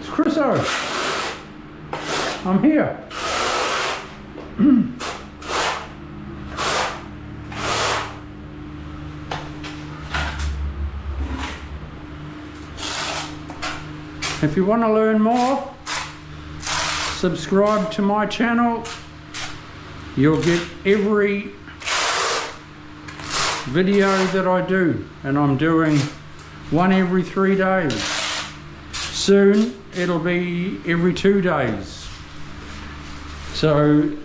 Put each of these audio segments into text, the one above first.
It's Chriso. I'm here. If you want to learn more, subscribe to my channel. You'll get every video that I do, and I'm doing one every 3 days. Soon it'll be every 2 days. So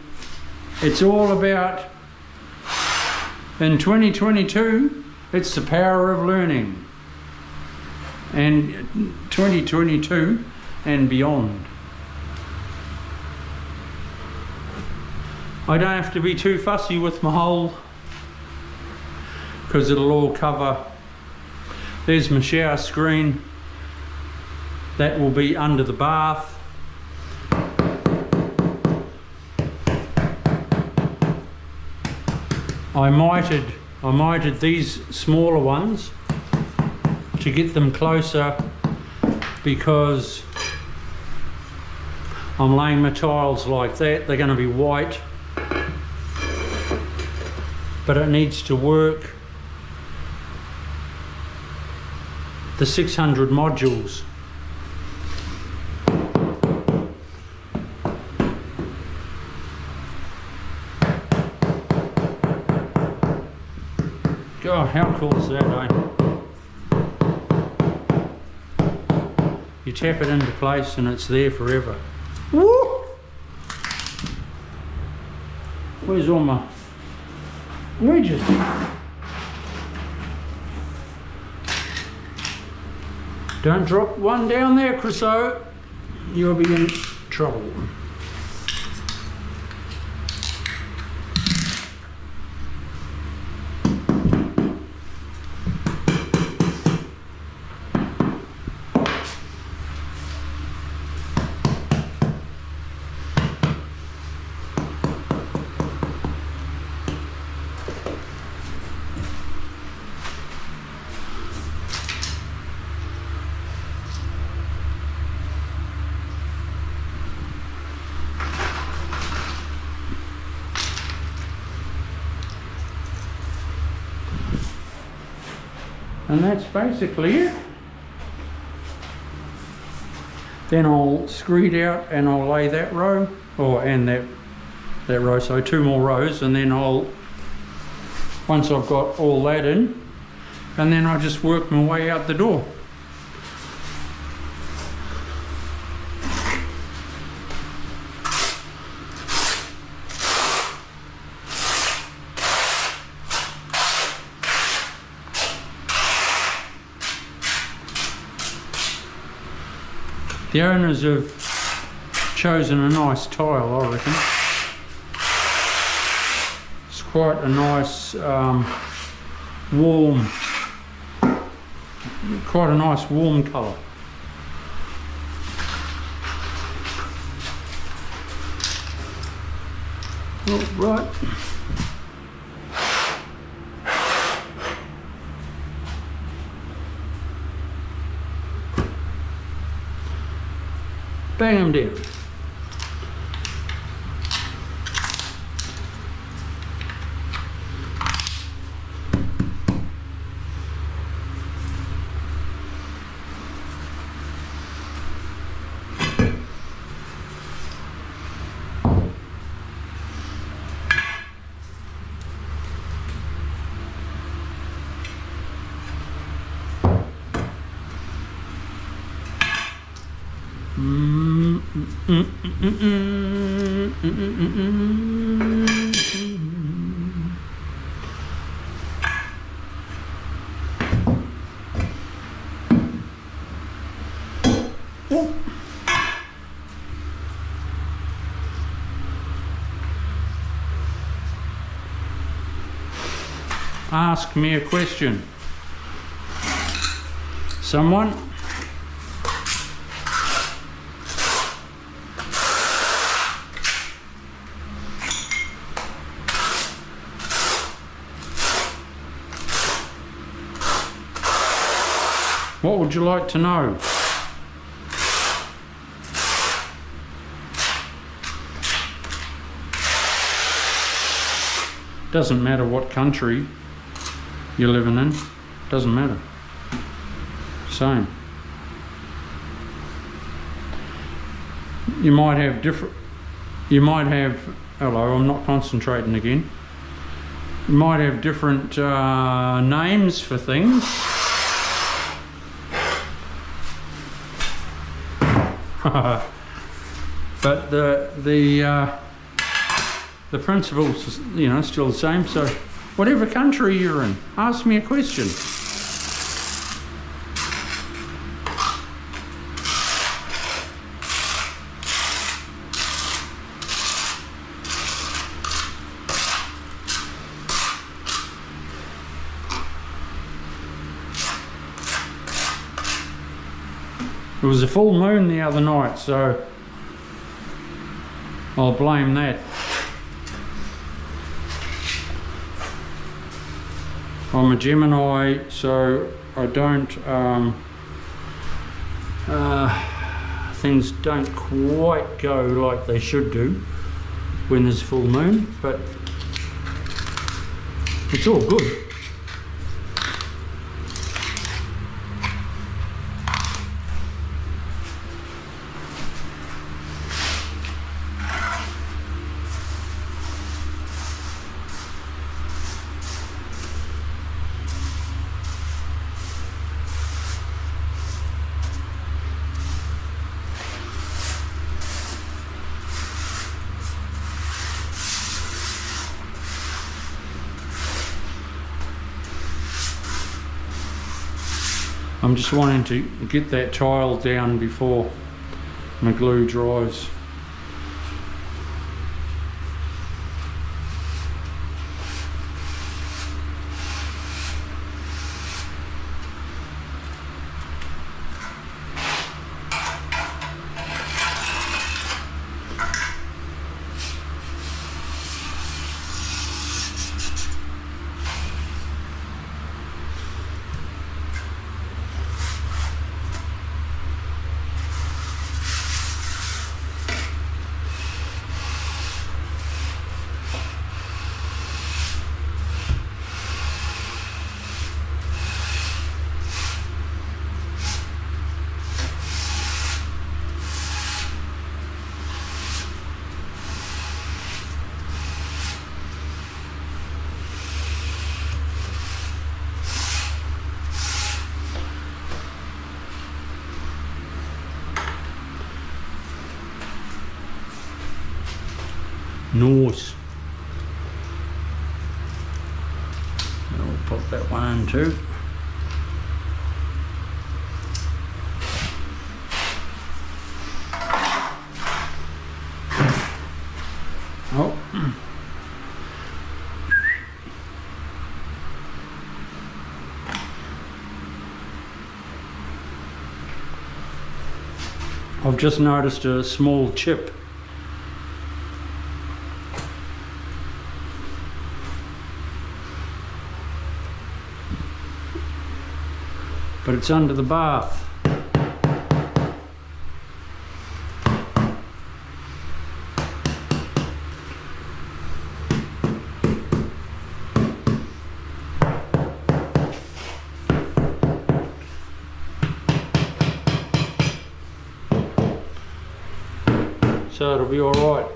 it's all about, in 2022, it's the power of learning, and 2022 and beyond. I don't have to be too fussy with my hole, because it'll all cover. There's my shower screen. That will be under the bath. I mitered these smaller ones to get them closer, because I'm laying my tiles like that. They're going to be white, but it needs to work. The 600 modules. God, how cool is that, eh? You tap it into place and it's there forever. Woo! Where's all my wedges? Don't drop one down there, Chriso. You'll be in trouble. And that's basically it. Then I'll screed out and I'll lay that row, and that row, so 2 more rows, and then once I've got all that in, and then I'll just work my way out the door. The owners have chosen a nice tile, I reckon. It's quite a nice warm colour. All right. Bang them down. Ask me a question. Someone? What would you like to know? Doesn't matter what country you're living in, doesn't matter. Same. You might have different, hello, I'm not concentrating again. You might have different names for things. But the principle's, you know, still the same. So whatever country you're in, ask me a question. It was a full moon the other night, so I'll blame that. I'm a Gemini, so I don't, things don't quite go like they should do when there's full moon, but it's all good. I'm just wanting to get that tile down before my glue dries. Nice. I'll pop that one in too. Oh. I've just noticed a small chip. But it's under the bath. So it'll be all right.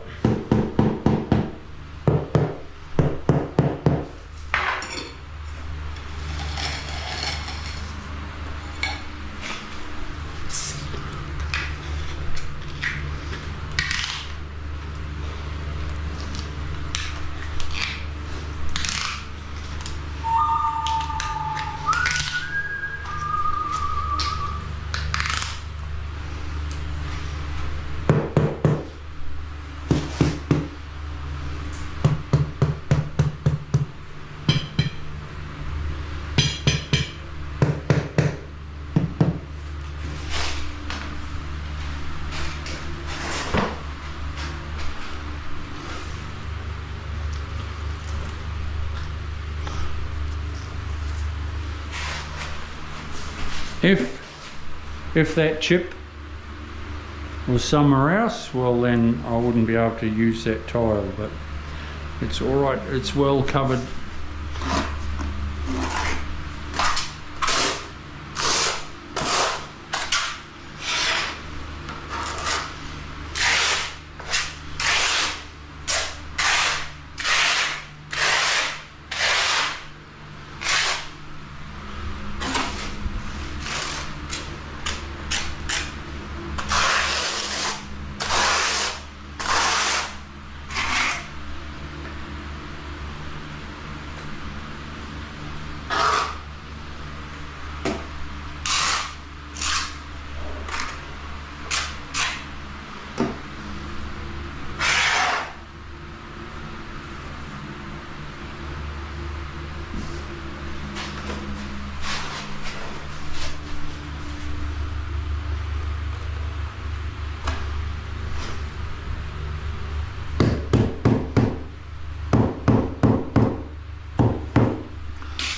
If that chip was somewhere else, well then I wouldn't be able to use that tile, but It's all right, it's well covered.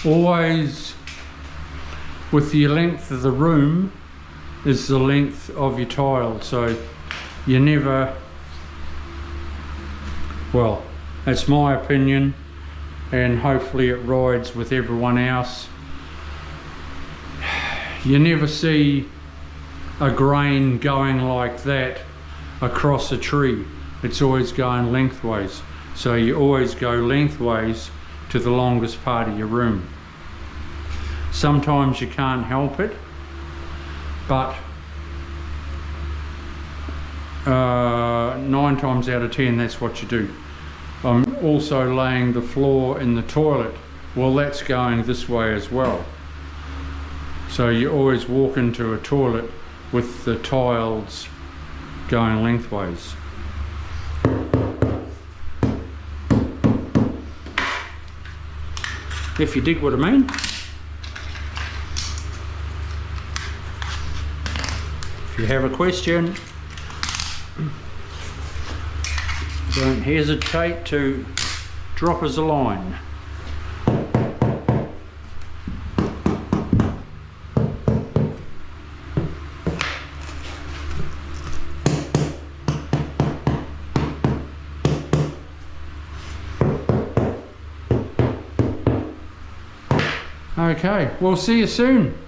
Always with the length of the room is the length of your tile, so you never, well, that's my opinion, and hopefully it rides with everyone else. You never see a grain going like that across a tree. It's always going lengthways, so you always go lengthways to the longest part of your room. Sometimes you can't help it, but 9 times out of 10 that's what you do. I'm also laying the floor in the toilet. Well, that's going this way as well. So you always walk into a toilet with the tiles going lengthways. If you dig what I mean. If you have a question, don't hesitate to drop us a line. Okay, we'll see you soon.